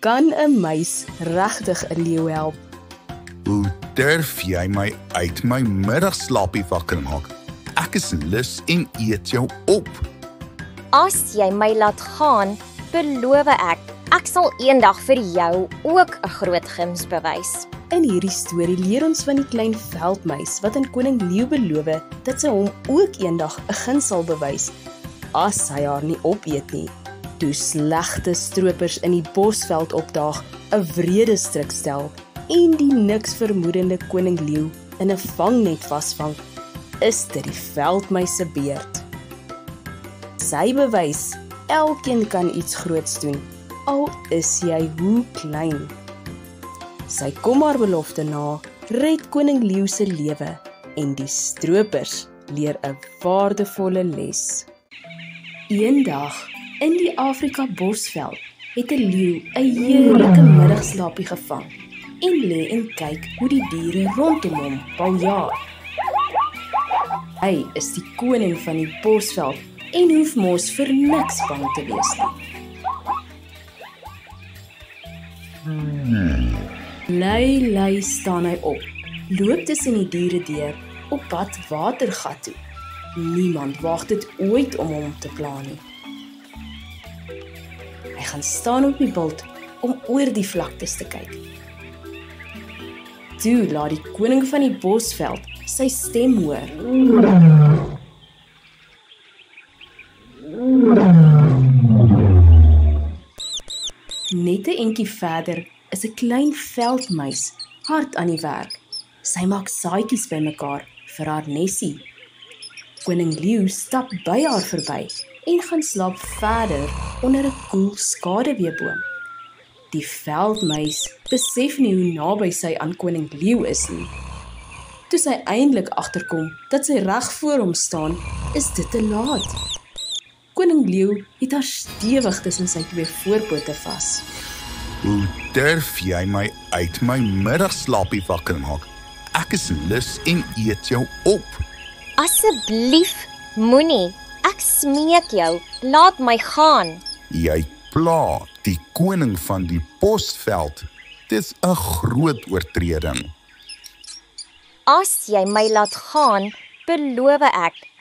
kan 'n muis regtig 'n leeu help? Hoe durf jy my uit my middagslaapie wakker maak? Ek is lus en eet jou op. As jy my laat gaan, beloof ek sal eendag vir jou ook 'n groot guns bewys. In hierdie storie leer ons van die klein veldmuis wat aan koning leeu beloof dat sy hom ook eendag 'n guns sal bewys, as hy haar nie opeet nie. Toe slegte stroopers in die bosveld opdaag, 'n wrede stryk stel en die niks vermoedende koning leeu in 'n vangnet vasvang, is dit die veldmuis se beurt. Sy bewys, elkeen kan iets groots doen, al is jy hoe klein. Sy kom haar belofte na, red koning leeu se lewe en die stroopers leer 'n waardevolle les. Eendag in die Afrika bosveld het 'n leeu 'n heerlike middagslaapie gevang en lê en kyk hoe die diere rondom hom paljaar. Hy is die koning van die bosveld en hoef mos vir niks bang te wees nie. Lei staan hy op, loop tussen die diere deur, op pad watergat toe. Niemand waag dit ooit om hom te pla nie. Hy gaan staan op die bult om oor die vlaktes te kyk. Toe laat die koning van die bosveld sy stem hoor. Net 'n entjie verder is 'n klein veldmuis hard aan die werk. Sy maak saadjies bymekaar vir haar nesie. Koning leeu stap by haar verby en gaan slaap verder onder 'n koel skaduweeboom. Die veldmuis besef nie hoe naby sy aan koning leeu is nie. Toe sy eintlik agterkom dat sy reg voor hom staan, is dit te laat. Koning leeu het haar stewig tussen sy twee voorpote vas. Hoe durf jy my uit my middagslaapie wakker maak? Ek is lus en eet jou op. Asseblief, moenie. Ek smeek jou, laat my gaan. Jy pla die koning van die bosveld. Dis 'n groot oortreding. As jy my laat gaan, beloof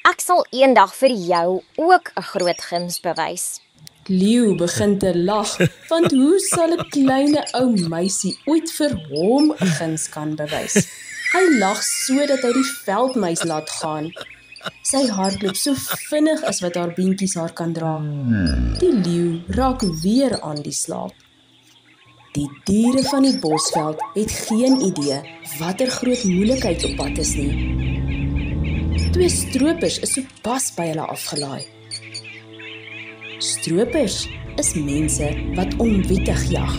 ek sal eendag vir jou ook 'n groot guns bewys. Leeu begin te lag, want hoe sal 'n klein ou meisie ooit vir hom 'n guns kan bewys? Hy lag sodat hy die veldmuis laat gaan. Sy hardloop so vinnig as wat haar beentjies haar kan dra. Die leeu raak weer aan die slaap. Die diere van die bosveld het geen idee watter groot moeilikheid op pad is nie. Twee stroopers is sopas by hulle afgelaai. Stroopers is mense wat onwettig jag.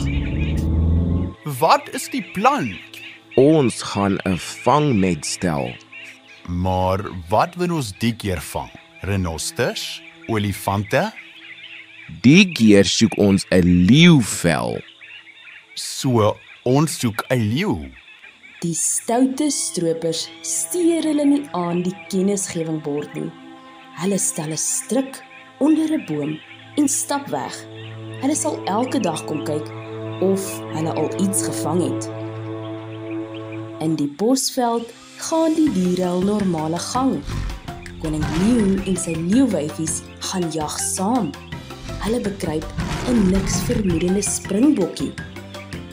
Wat is die plan? Ons gaan 'n vangnet stel. Maar wat wil ons die keer vang? Renosters? Olifante? Die keer soek ons 'n leeuvel. So, ons soek 'n leeu. Die stoute stroopers steur hulle nie aan die kennisgewingbord nie. Hulle stel 'n stryk onder 'n boom en stap weg. Hulle sal elke dag kom kyk of hulle al iets gevang het. In die bosveld gaan die diere hul normale gang. Koning leeu en sy leeuwyfies gaan jag saam. Hulle bekruip 'n niks vermoedende springbokkie.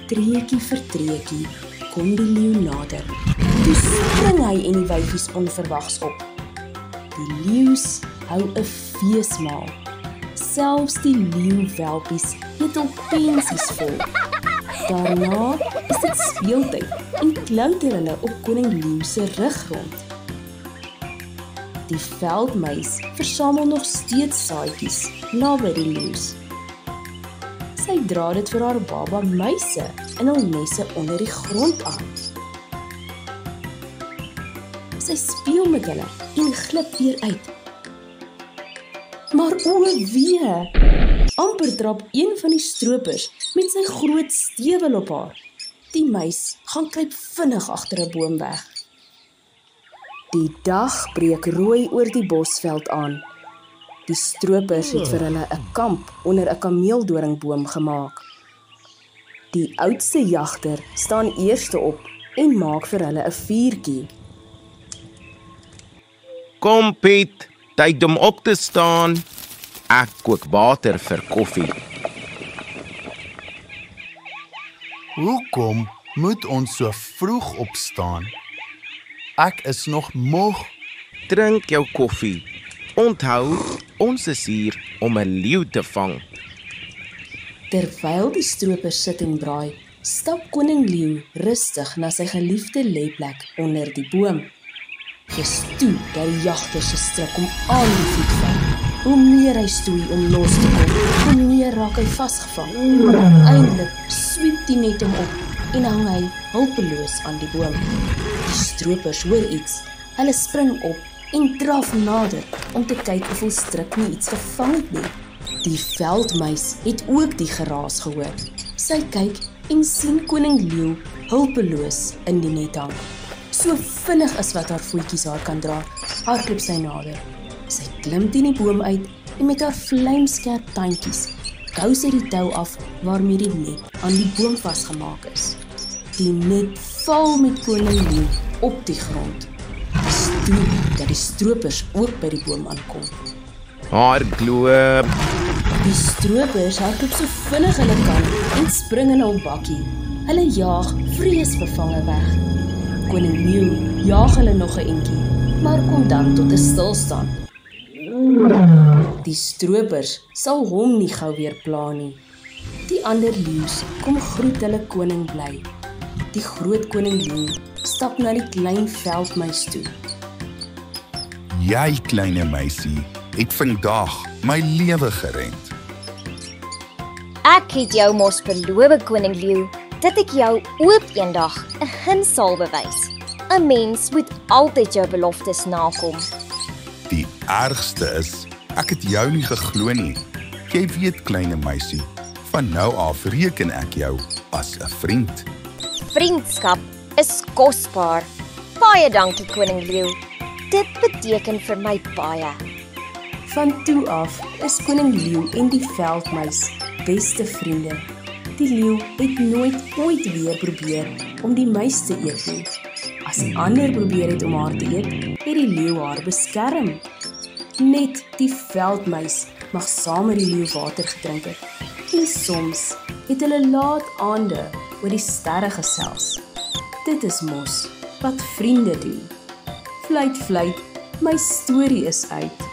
Treukie vir treukie kom die leeu nader. Toe spring hy en die wyfies onverwags op. Die leeu's hou 'n feesmaal. Selfs die leeuwelpies het al pensies vol. Daarna is dit speeltyd en klouter hulle op koning leeu se rug rond. Die veldmuis versamel nog steeds saadjies naby die leeu's. Sy dra dit vir haar baba muise in hul nesse onder die grond aan. Sy speel met hulle en glip weer uit. Maar o wee, amper trap een van die stroopers met sy groot stewel op haar. Die muis gaan kruip vinnig agter 'n boom weg. Die dag breek rooi oor die bosveld aan. Die stroopers het vir hulle 'n kamp onder 'n kameeldoringboom gemaak. Die oudste jagter staan eerste op en maak vir hulle 'n vuurtjie. Kom Piet, tyd om op te staan. Ek kook water vir koffie. Hoekom moet ons so vroeg opstaan? Ek is nog moeg. Drink jou koffie. Onthou, ons is hier om 'n leeu te vang. Terwyl die stroopers sit en braai, stap koning leeu rustig na sy geliefde lêplek onder die boom. Gestoe dat die jagter se stryk om aan die voet val. Hoe meer hy stoei om los te kom, hoe meer raak hy vasgevang. Eindelik swiep die net hom op en hang hy hulpeloos aan die boom. Die stroopers hoor iets. Hulle spring op en draf nader om te kyk of hulle stryk nie iets gevang het nie. Die veldmuis het ook die geraas gehoor. Sy kyk en sien koning leeu hulpeloos in die net hang. So vinnig as wat haar voetjies haar kan dra, hardloop sy nader. Sy klim teen die boom uit en met haar vlamskerp tandjies kou sy die tou af waarmee die net aan die boom vasgemaak is. Die net val met koning leeu op die grond. Stoe dat die stroopers ook by die boom aankom. Hardloop. Die stroopers hardloop so vinnig hulle kan en spring in hul bakkie. Hulle jaag vreesbevange weg. Koning leeu jaag hulle nog 'n entjie, maar kom dan tot 'n stilstand. Die stroopers sal hom nie gou weer pla nie. Die ander leeu's kom groet hulle koning bly. Die groot koning leeu stap na die klein veldmuis toe. Jy kleine meisie, het vandag my lewe gered. Ek het jou mos beloof, koning leeu, dat ek jou ook eendag 'n guns sal bewys. 'n Mens moet altyd jou beloftes nakom. Die ergste is, ek het jou nie geglo nie. Jy weet kleine meisie, van nou af reken ek jou as 'n vriend. Vriendskap is kosbaar. Baie dankie, koning leeu. Dit beteken vir my baie. Van toe af is koning leeu en die veldmuis beste vriende. Die leeu het nooit weer probeer om die muis te eet nie. As 'n ander probeer het om haar te eet, het die leeu haar beskerm. Net die veldmuis mag saam met die leeu water gedrink het. En soms het hulle laat aande oor die sterre gesels. Dit is mos wat vriende doen. Fluit, fluit, my storie is uit.